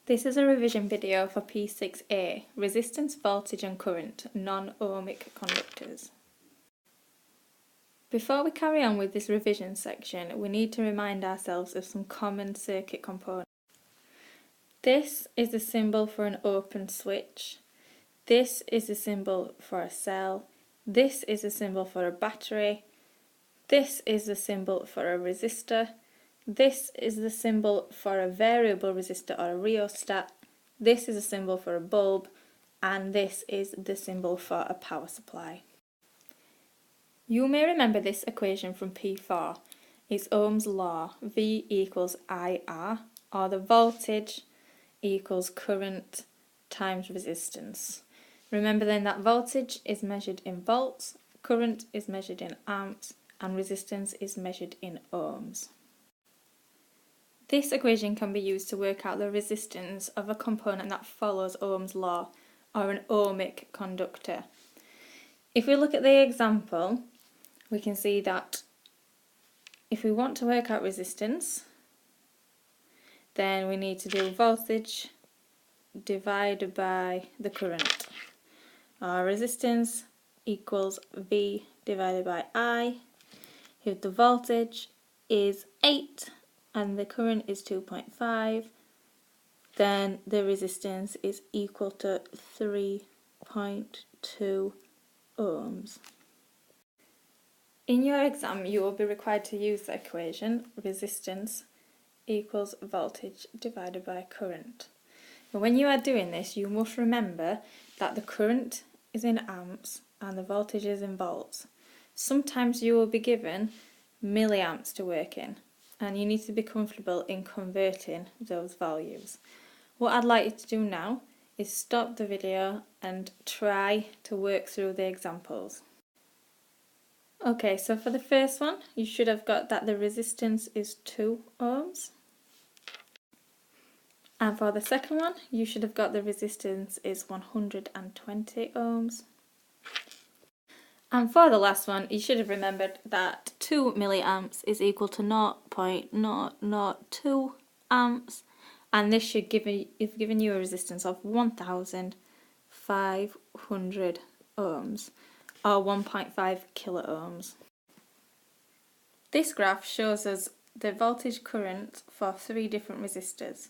This is a revision video for P6A, Resistance, Voltage and Current, non-ohmic conductors. Before we carry on with this revision section, we need to remind ourselves of some common circuit components. This is the symbol for an open switch. This is the symbol for a cell. This is the symbol for a battery. This is the symbol for a resistor. This is the symbol for a variable resistor or a rheostat. This is a symbol for a bulb, and this is the symbol for a power supply. You may remember this equation from P4. It's Ohm's law, V equals IR, or the voltage equals current times resistance. Remember then that voltage is measured in volts, current is measured in amps, and resistance is measured in ohms. This equation can be used to work out the resistance of a component that follows Ohm's law, or an ohmic conductor. If we look at the example, we can see that if we want to work out resistance, then we need to do voltage divided by the current. Our resistance equals V divided by I. If the voltage is 8 and the current is 2.5, then the resistance is equal to 3.2 ohms. In your exam, you will be required to use the equation resistance equals voltage divided by current. But when you are doing this, you must remember that the current is in amps and the voltage is in volts. Sometimes you will be given milliamps to work in, and you need to be comfortable in converting those values. What I'd like you to do now is stop the video and try to work through the examples. Okay, so for the first one, you should have got that the resistance is 2 ohms. And for the second one, you should have got the resistance is 120 ohms. And for the last one, you should have remembered that 2 milliamps is equal to 0.002 amps, and this should give you a resistance of 1,500 ohms, or 1.5 kilo ohms. This graph shows us the voltage current for 3 different resistors.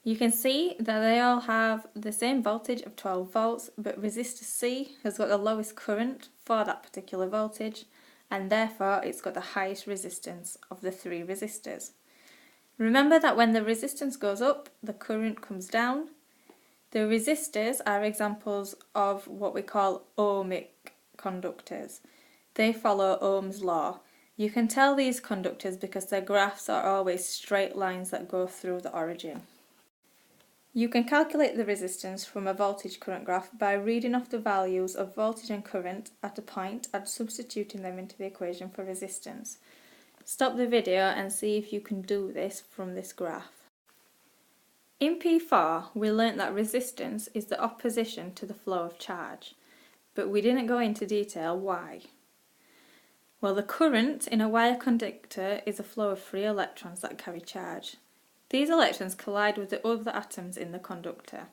You can see that they all have the same voltage of 12 volts, but resistor C has got the lowest current for that particular voltage, and therefore it's got the highest resistance of the 3 resistors. Remember that when the resistance goes up, the current comes down. The resistors are examples of what we call ohmic conductors. They follow Ohm's law. You can tell these conductors because their graphs are always straight lines that go through the origin. You can calculate the resistance from a voltage current graph by reading off the values of voltage and current at a point and substituting them into the equation for resistance. Stop the video and see if you can do this from this graph. In P4, we learnt that resistance is the opposition to the flow of charge, but we didn't go into detail why. Well, the current in a wire conductor is a flow of free electrons that carry charge. These electrons collide with the other atoms in the conductor.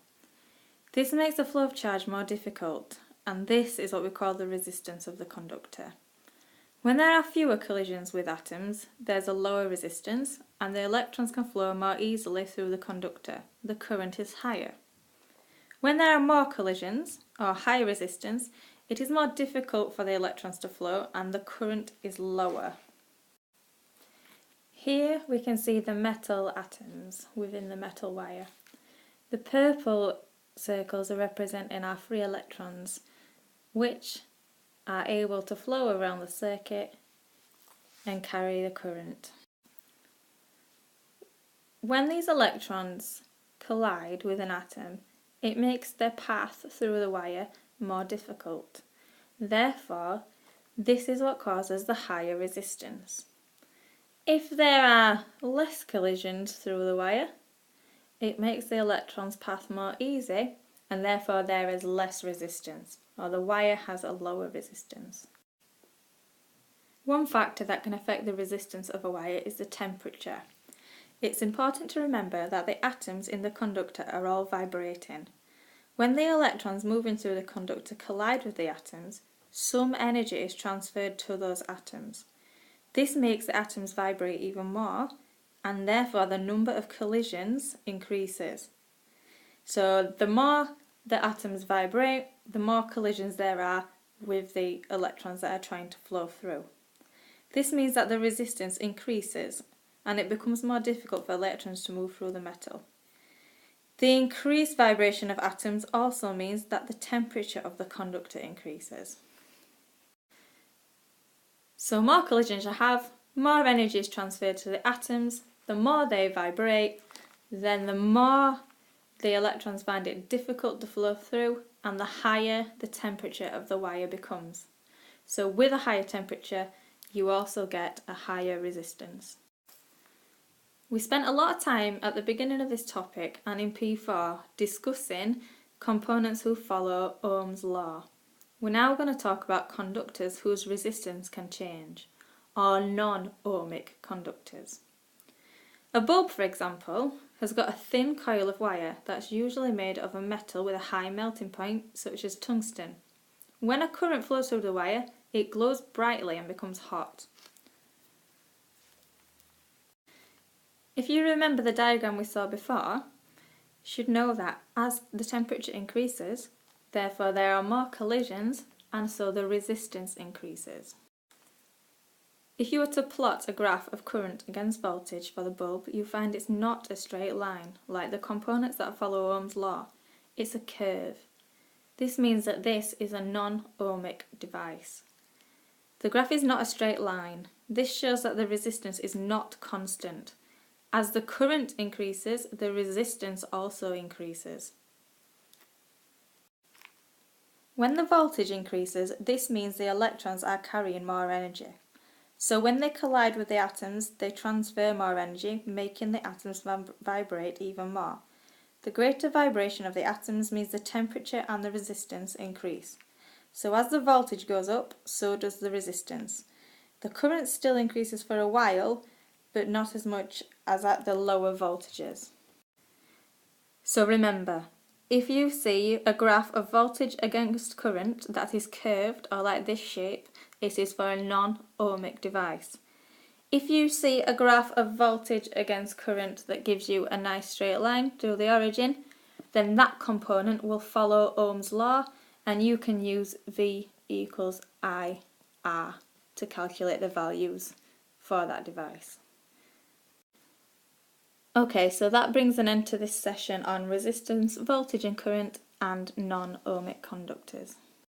This makes the flow of charge more difficult, and this is what we call the resistance of the conductor. When there are fewer collisions with atoms, there's a lower resistance, and the electrons can flow more easily through the conductor. The current is higher. When there are more collisions, or higher resistance, it is more difficult for the electrons to flow, and the current is lower. Here we can see the metal atoms within the metal wire. The purple circles are representing our free electrons, which are able to flow around the circuit and carry the current. When these electrons collide with an atom, it makes their path through the wire more difficult. Therefore, this is what causes the higher resistance. If there are less collisions through the wire, it makes the electron's path more easy, and therefore there is less resistance, or the wire has a lower resistance. One factor that can affect the resistance of a wire is the temperature. it's important to remember that the atoms in the conductor are all vibrating. When the electrons moving through the conductor collide with the atoms, some energy is transferred to those atoms. This makes the atoms vibrate even more, and therefore the number of collisions increases. So the more the atoms vibrate, the more collisions there are with the electrons that are trying to flow through. This means that the resistance increases, and it becomes more difficult for electrons to move through the metal. The increased vibration of atoms also means that the temperature of the conductor increases. So more collisions you have, more energy is transferred to the atoms, the more they vibrate, then the more the electrons find it difficult to flow through, and the higher the temperature of the wire becomes. So with a higher temperature, you also get a higher resistance. We spent a lot of time at the beginning of this topic and in P4 discussing components who follow Ohm's law. We're now going to talk about conductors whose resistance can change, or non-ohmic conductors. A bulb, for example, has got a thin coil of wire that's usually made of a metal with a high melting point, such as tungsten. When a current flows through the wire, it glows brightly and becomes hot. If you remember the diagram we saw before, you should know that as the temperature increases, therefore there are more collisions, and so the resistance increases. If you were to plot a graph of current against voltage for the bulb, you find it's not a straight line, like the components that follow Ohm's law. It's a curve. This means that this is a non-ohmic device. The graph is not a straight line. This shows that the resistance is not constant. As the current increases, the resistance also increases. When the voltage increases, this means the electrons are carrying more energy. So when they collide with the atoms, they transfer more energy, making the atoms vibrate even more. The greater vibration of the atoms means the temperature and the resistance increase. So as the voltage goes up, so does the resistance. The current still increases for a while, but not as much as at the lower voltages. So remember, if you see a graph of voltage against current that is curved or like this shape, it is for a non-ohmic device. If you see a graph of voltage against current that gives you a nice straight line through the origin, then that component will follow Ohm's law, and you can use V equals IR to calculate the values for that device. Okay, so that brings an end to this session on resistance, voltage and current, and non-ohmic conductors.